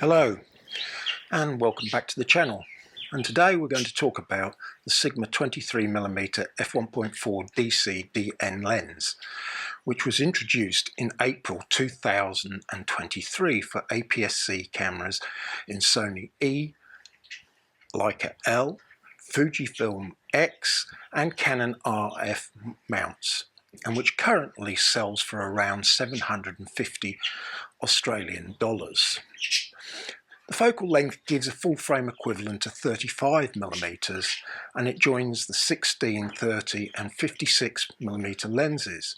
Hello and welcome back to the channel, and today we're going to talk about the Sigma 23mm f1.4 DC DN lens, which was introduced in April 2023 for APS-C cameras in Sony E, Leica L, Fujifilm X and Canon RF mounts, and which currently sells for around 750 Australian dollars. The focal length gives a full frame equivalent to 35mm, and it joins the 16, 30 and 56mm lenses,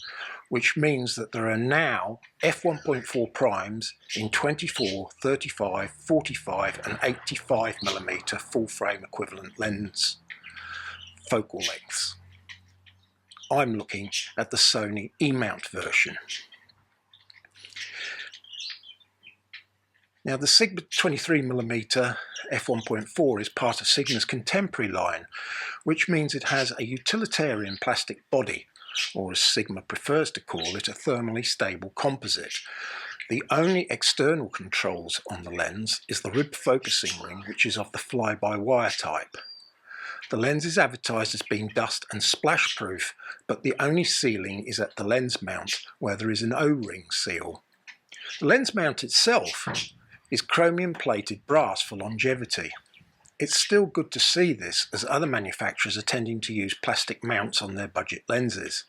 which means that there are now f1.4 primes in 24, 35, 45 and 85mm full frame equivalent lens focal lengths. I'm looking at the Sony E mount version. Now the Sigma 23mm f1.4 is part of Sigma's contemporary line, which means it has a utilitarian plastic body, or as Sigma prefers to call it, a thermally stable composite. The only external controls on the lens is the rib focusing ring, which is of the fly-by-wire type. The lens is advertised as being dust and splash proof, but the only sealing is at the lens mount, where there is an O-ring seal. The lens mount itself is chromium plated brass for longevity. It's still good to see this, as other manufacturers are tending to use plastic mounts on their budget lenses.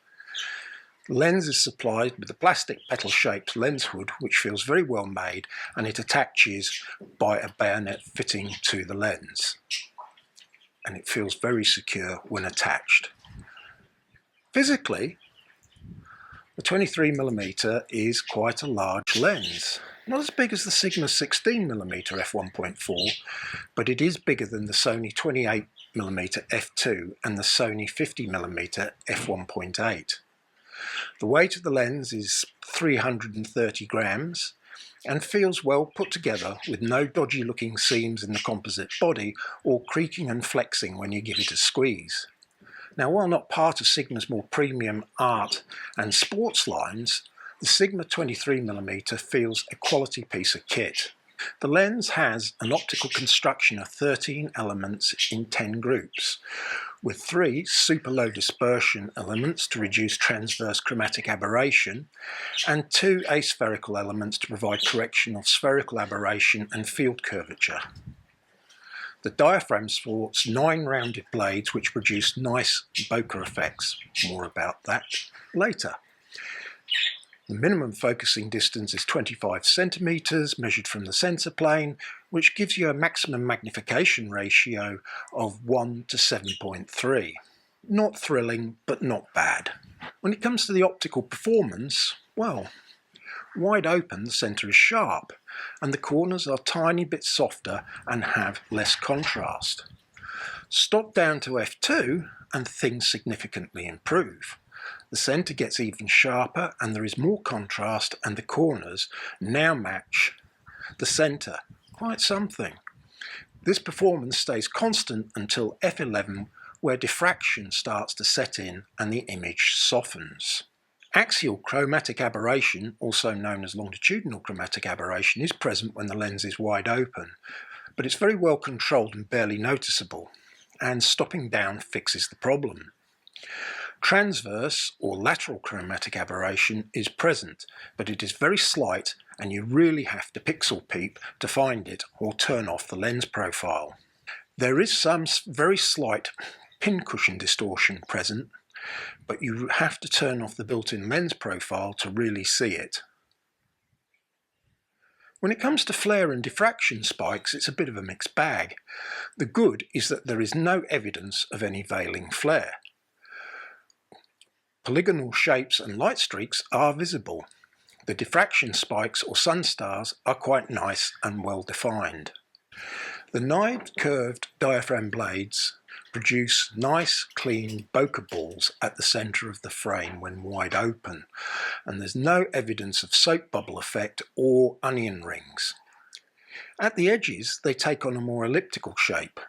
The lens is supplied with a plastic petal shaped lens hood, which feels very well made, and it attaches by a bayonet fitting to the lens, and it feels very secure when attached. Physically, the 23mm is quite a large lens. Not as big as the Sigma 16mm f1.4, but it is bigger than the Sony 28mm f2 and the Sony 50mm f1.8. The weight of the lens is 330 grams and feels well put together, with no dodgy looking seams in the composite body or creaking and flexing when you give it a squeeze. Now, while not part of Sigma's more premium art and sports lines, the Sigma 23mm feels a quality piece of kit. The lens has an optical construction of 13 elements in 10 groups, with 3 super low dispersion elements to reduce transverse chromatic aberration, and 2 aspherical elements to provide correction of spherical aberration and field curvature. The diaphragm sports 9 rounded blades which produce nice bokeh effects. More about that later. The minimum focusing distance is 25 centimeters measured from the sensor plane, which gives you a maximum magnification ratio of 1 to 7.3. Not thrilling, but not bad. When it comes to the optical performance, well, wide open the center is sharp, and the corners are tiny bit softer and have less contrast. Stop down to f2 and things significantly improve. The centre gets even sharper and there is more contrast, and the corners now match the centre. Quite something. This performance stays constant until f11, where diffraction starts to set in and the image softens. Axial chromatic aberration, also known as longitudinal chromatic aberration, is present when the lens is wide open, but it's very well controlled and barely noticeable, and stopping down fixes the problem. Transverse or lateral chromatic aberration is present, but it is very slight and you really have to pixel peep to find it or turn off the lens profile. There is some very slight pincushion distortion present, but you have to turn off the built-in lens profile to really see it. When it comes to flare and diffraction spikes, it's a bit of a mixed bag. The good is that there is no evidence of any veiling flare. Polygonal shapes and light streaks are visible. The diffraction spikes or sun stars are quite nice and well defined. The knived curved diaphragm blades produce nice clean bokeh balls at the centre of the frame when wide open, and there's no evidence of soap bubble effect or onion rings. At the edges they take on a more elliptical shape.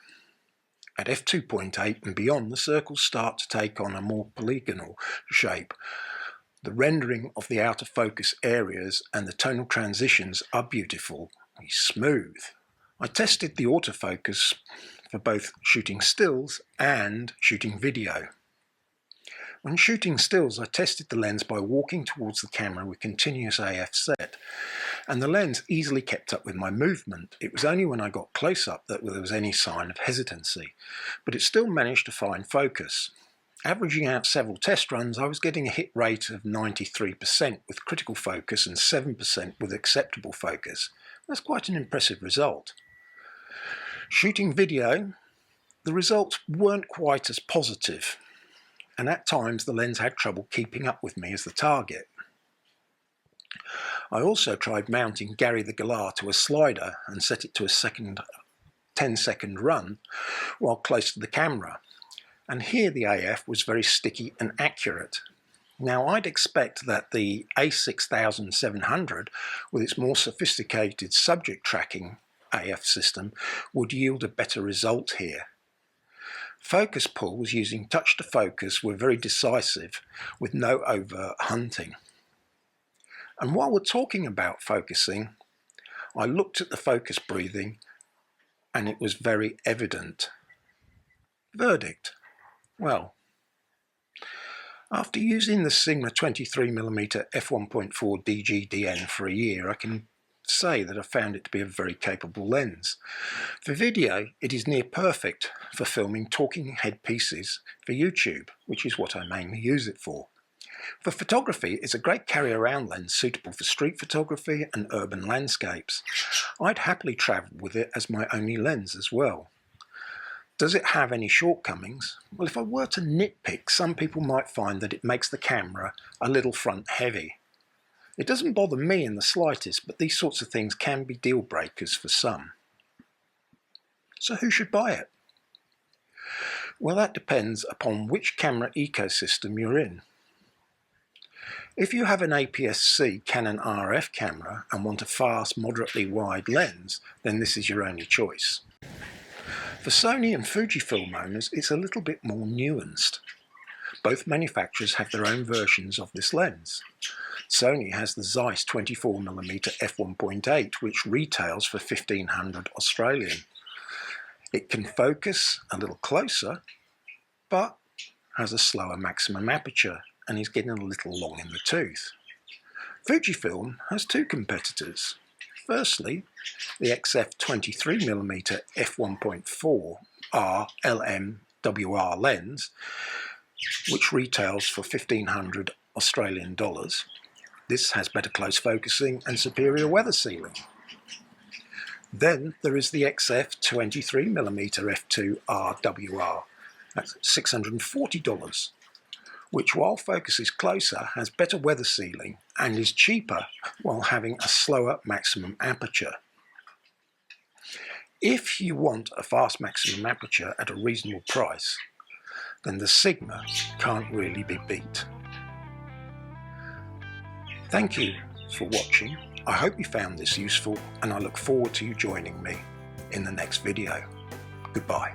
At f2.8 and beyond, the circles start to take on a more polygonal shape. The rendering of the out of focus areas and the tonal transitions are beautiful He's smooth. I tested the autofocus for both shooting stills and shooting video. When shooting stills, I tested the lens by walking towards the camera with continuous AF set, and the lens easily kept up with my movement. It was only when I got close up that there was any sign of hesitancy, but it still managed to find focus. Averaging out several test runs, I was getting a hit rate of 93% with critical focus and 7% with acceptable focus. That's quite an impressive result. Shooting video, the results weren't quite as positive, and at times the lens had trouble keeping up with me as the target. I also tried mounting Gary the Galah to a slider and set it to a 10-second run while close to the camera, and here the AF was very sticky and accurate. Now I'd expect that the A6700 with its more sophisticated subject tracking AF system would yield a better result here. Focus pulls using touch to focus were very decisive with no overt hunting. And while we're talking about focusing, I looked at the focus breathing and it was very evident. Verdict? Well, after using the Sigma 23mm f1.4 DG-DN for a year, I can say that I found it to be a very capable lens. For video, it is near perfect for filming talking head pieces for YouTube, which is what I mainly use it for. For photography, it's a great carry-around lens suitable for street photography and urban landscapes. I'd happily travel with it as my only lens as well. Does it have any shortcomings? Well, if I were to nitpick, some people might find that it makes the camera a little front heavy. It doesn't bother me in the slightest, but these sorts of things can be deal breakers for some. So who should buy it? Well, that depends upon which camera ecosystem you're in. If you have an APS-C Canon RF camera and want a fast, moderately wide lens, then this is your only choice. For Sony and Fujifilm owners, it's a little bit more nuanced. Both manufacturers have their own versions of this lens. Sony has the Zeiss 24mm f1.8, which retails for 1500 Australian. It can focus a little closer, but has a slower maximum aperture and is getting a little long in the tooth. Fujifilm has two competitors. Firstly, the XF 23mm f1.4 R LMWR lens, which retails for 1500 Australian dollars. This has better close focusing and superior weather sealing. Then there is the XF 23mm f2 RWR, that's $640, which while focus is closer has better weather sealing and is cheaper while having a slower maximum aperture. If you want a fast maximum aperture at a reasonable price, then the Sigma can't really be beat. Thank you for watching. I hope you found this useful, and I look forward to you joining me in the next video. Goodbye.